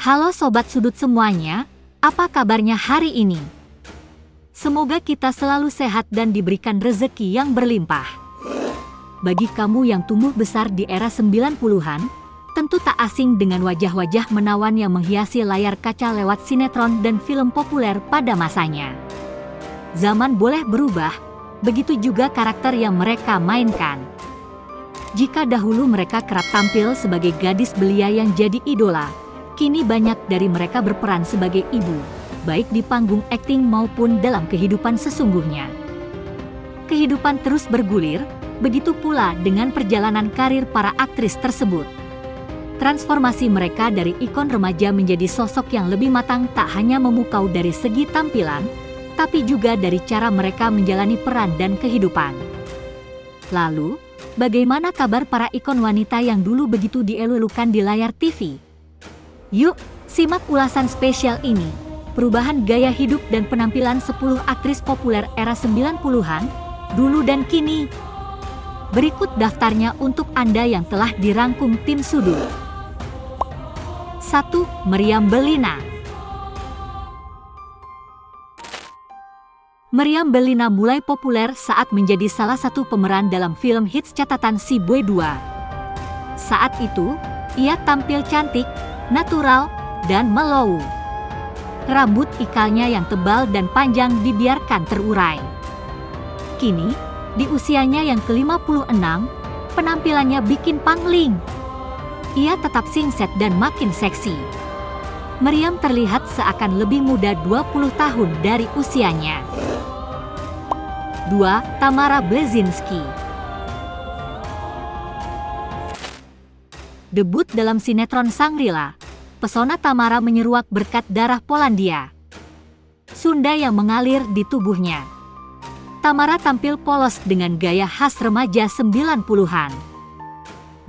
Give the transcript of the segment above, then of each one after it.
Halo Sobat Sudut semuanya, apa kabarnya hari ini? Semoga kita selalu sehat dan diberikan rezeki yang berlimpah. Bagi kamu yang tumbuh besar di era 90-an, tentu tak asing dengan wajah-wajah menawan yang menghiasi layar kaca lewat sinetron dan film populer pada masanya. Zaman boleh berubah, begitu juga karakter yang mereka mainkan. Jika dahulu mereka kerap tampil sebagai gadis belia yang jadi idola, kini banyak dari mereka berperan sebagai ibu, baik di panggung akting maupun dalam kehidupan sesungguhnya. Kehidupan terus bergulir, begitu pula dengan perjalanan karir para aktris tersebut. Transformasi mereka dari ikon remaja menjadi sosok yang lebih matang tak hanya memukau dari segi tampilan, tapi juga dari cara mereka menjalani peran dan kehidupan. Lalu, bagaimana kabar para ikon wanita yang dulu begitu dielulukan di layar TV? Yuk, simak ulasan spesial ini, perubahan gaya hidup dan penampilan 10 aktris populer era 90-an, dulu dan kini. Berikut daftarnya untuk Anda yang telah dirangkum tim Sudut. 1. Meriam Bellina. Meriam Bellina mulai populer saat menjadi salah satu pemeran dalam film hits catatan Si Boy 2. Saat itu, ia tampil cantik, natural, dan mellow. Rambut ikalnya yang tebal dan panjang dibiarkan terurai. Kini, di usianya yang ke-56, penampilannya bikin pangling. Ia tetap singset dan makin seksi. Meriam terlihat seakan lebih muda 20 tahun dari usianya. 2. Tamara Blazinski. Debut dalam sinetron Shangri-La, pesona Tamara menyeruak berkat darah Polandia Sunda yang mengalir di tubuhnya. Tamara tampil polos dengan gaya khas remaja 90-an. 25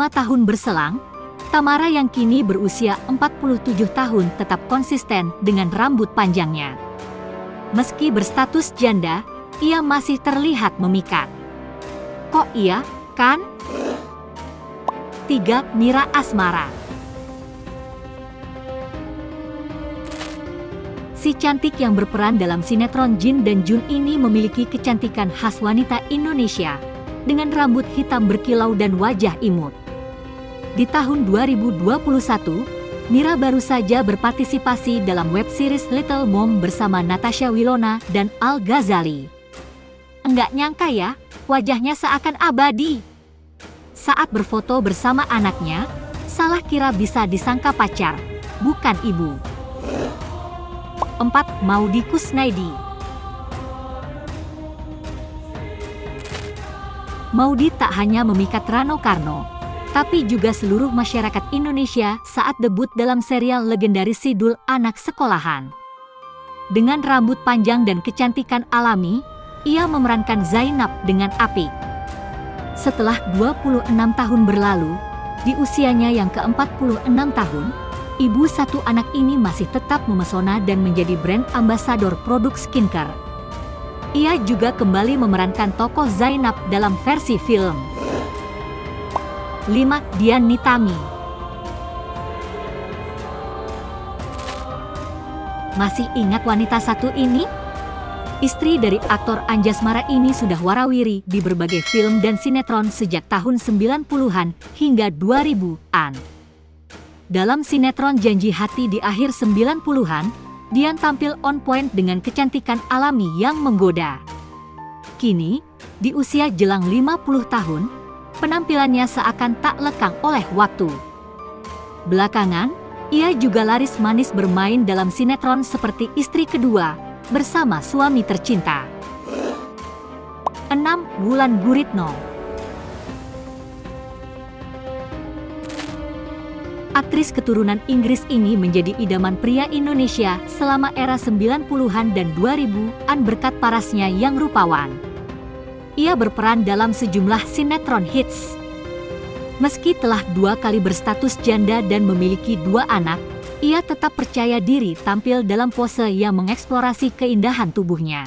tahun berselang, Tamara yang kini berusia 47 tahun tetap konsisten dengan rambut panjangnya. Meski berstatus janda, ia masih terlihat memikat. Kok iya, kan? 3. Mira Asmara. Si cantik yang berperan dalam sinetron Jin dan Jun ini memiliki kecantikan khas wanita Indonesia, dengan rambut hitam berkilau dan wajah imut. Di tahun 2021, Mira baru saja berpartisipasi dalam web series Little Mom bersama Natasha Wilona dan Al Ghazali. Enggak nyangka ya, wajahnya seakan abadi. Saat berfoto bersama anaknya, salah kira bisa disangka pacar, bukan ibu. 4. Maudy Kusnaidi. Maudy tak hanya memikat Rano Karno, tapi juga seluruh masyarakat Indonesia saat debut dalam serial legendaris Sidul Anak Sekolahan. Dengan rambut panjang dan kecantikan alami, ia memerankan Zainab dengan apik. Setelah 26 tahun berlalu, di usianya yang ke-46 tahun, ibu satu anak ini masih tetap memesona dan menjadi brand ambasador produk skincare. Ia juga kembali memerankan tokoh Zainab dalam versi film. 5. Dian Nitami. Masih ingat wanita satu ini? Istri dari aktor Anjasmara ini sudah warawiri di berbagai film dan sinetron sejak tahun 90-an hingga 2000-an. Dalam sinetron Janji Hati di akhir 90-an, Dian tampil on point dengan kecantikan alami yang menggoda. Kini, di usia jelang 50 tahun, penampilannya seakan tak lekang oleh waktu. Belakangan, ia juga laris manis bermain dalam sinetron seperti Istri Kedua bersama suami tercinta. 6. Wulan Guritno. Aktris keturunan Inggris ini menjadi idaman pria Indonesia selama era 90-an dan 2000-an berkat parasnya yang rupawan. Ia berperan dalam sejumlah sinetron hits. Meski telah 2 kali berstatus janda dan memiliki 2 anak, ia tetap percaya diri tampil dalam pose yang mengeksplorasi keindahan tubuhnya.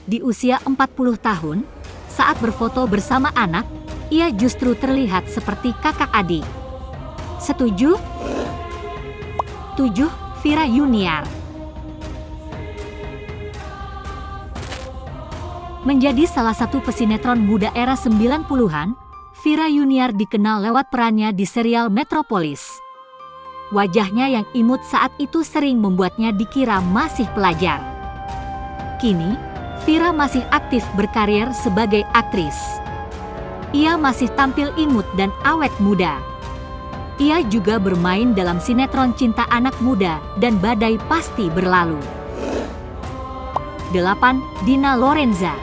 Di usia 40 tahun, saat berfoto bersama anak, ia justru terlihat seperti kakak adik. Setuju? 7. Vira Yuniar. Menjadi salah satu pesinetron muda era 90-an, Vira Yuniar dikenal lewat perannya di serial Metropolis. Wajahnya yang imut saat itu sering membuatnya dikira masih pelajar. Kini, Vira masih aktif berkarir sebagai aktris. Ia masih tampil imut dan awet muda. Ia juga bermain dalam sinetron Cinta Anak Muda dan Badai Pasti Berlalu. 8. Dina Lorenza.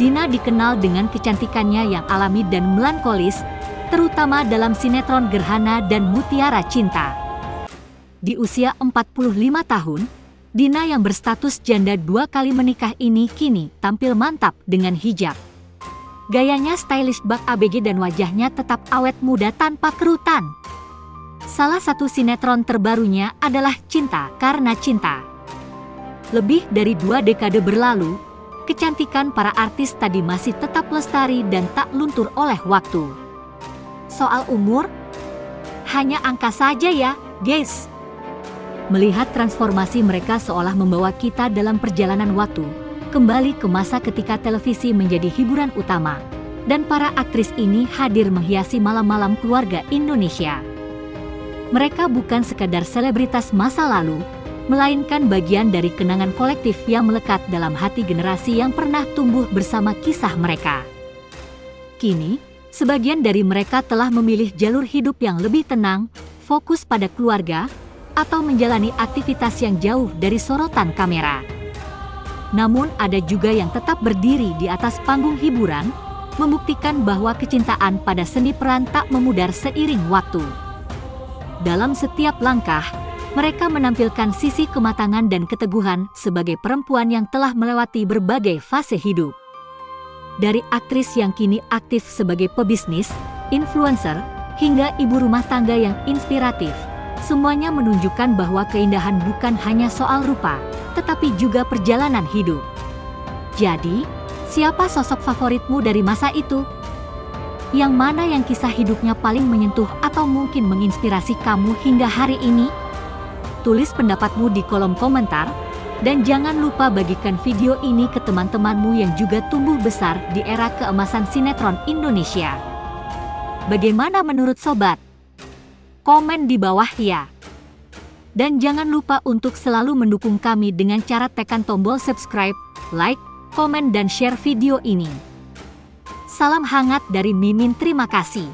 Dina dikenal dengan kecantikannya yang alami dan melankolis, terutama dalam sinetron Gerhana dan Mutiara Cinta. Di usia 45 tahun, Dina yang berstatus janda 2 kali menikah ini kini tampil mantap dengan hijab. Gayanya stylish bak ABG dan wajahnya tetap awet muda tanpa kerutan. Salah satu sinetron terbarunya adalah Cinta Karena Cinta. Lebih dari 2 dekade berlalu, kecantikan para artis tadi masih tetap lestari dan tak luntur oleh waktu. Soal umur, hanya angka saja ya, guys. Melihat transformasi mereka seolah membawa kita dalam perjalanan waktu, kembali ke masa ketika televisi menjadi hiburan utama, dan para aktris ini hadir menghiasi malam-malam keluarga Indonesia. Mereka bukan sekadar selebritas masa lalu, melainkan bagian dari kenangan kolektif yang melekat dalam hati generasi yang pernah tumbuh bersama kisah mereka. Kini, sebagian dari mereka telah memilih jalur hidup yang lebih tenang, fokus pada keluarga, atau menjalani aktivitas yang jauh dari sorotan kamera. Namun ada juga yang tetap berdiri di atas panggung hiburan, membuktikan bahwa kecintaan pada seni peran tak memudar seiring waktu. Dalam setiap langkah, mereka menampilkan sisi kematangan dan keteguhan sebagai perempuan yang telah melewati berbagai fase hidup. Dari aktris yang kini aktif sebagai pebisnis, influencer, hingga ibu rumah tangga yang inspiratif, semuanya menunjukkan bahwa keindahan bukan hanya soal rupa, tetapi juga perjalanan hidup. Jadi, siapa sosok favoritmu dari masa itu? Yang mana yang kisah hidupnya paling menyentuh atau mungkin menginspirasi kamu hingga hari ini? Tulis pendapatmu di kolom komentar, dan jangan lupa bagikan video ini ke teman-temanmu yang juga tumbuh besar di era keemasan sinetron Indonesia. Bagaimana menurut sobat? Komen di bawah ya. Dan jangan lupa untuk selalu mendukung kami dengan cara tekan tombol subscribe, like, komen dan share video ini. Salam hangat dari Mimin, terima kasih.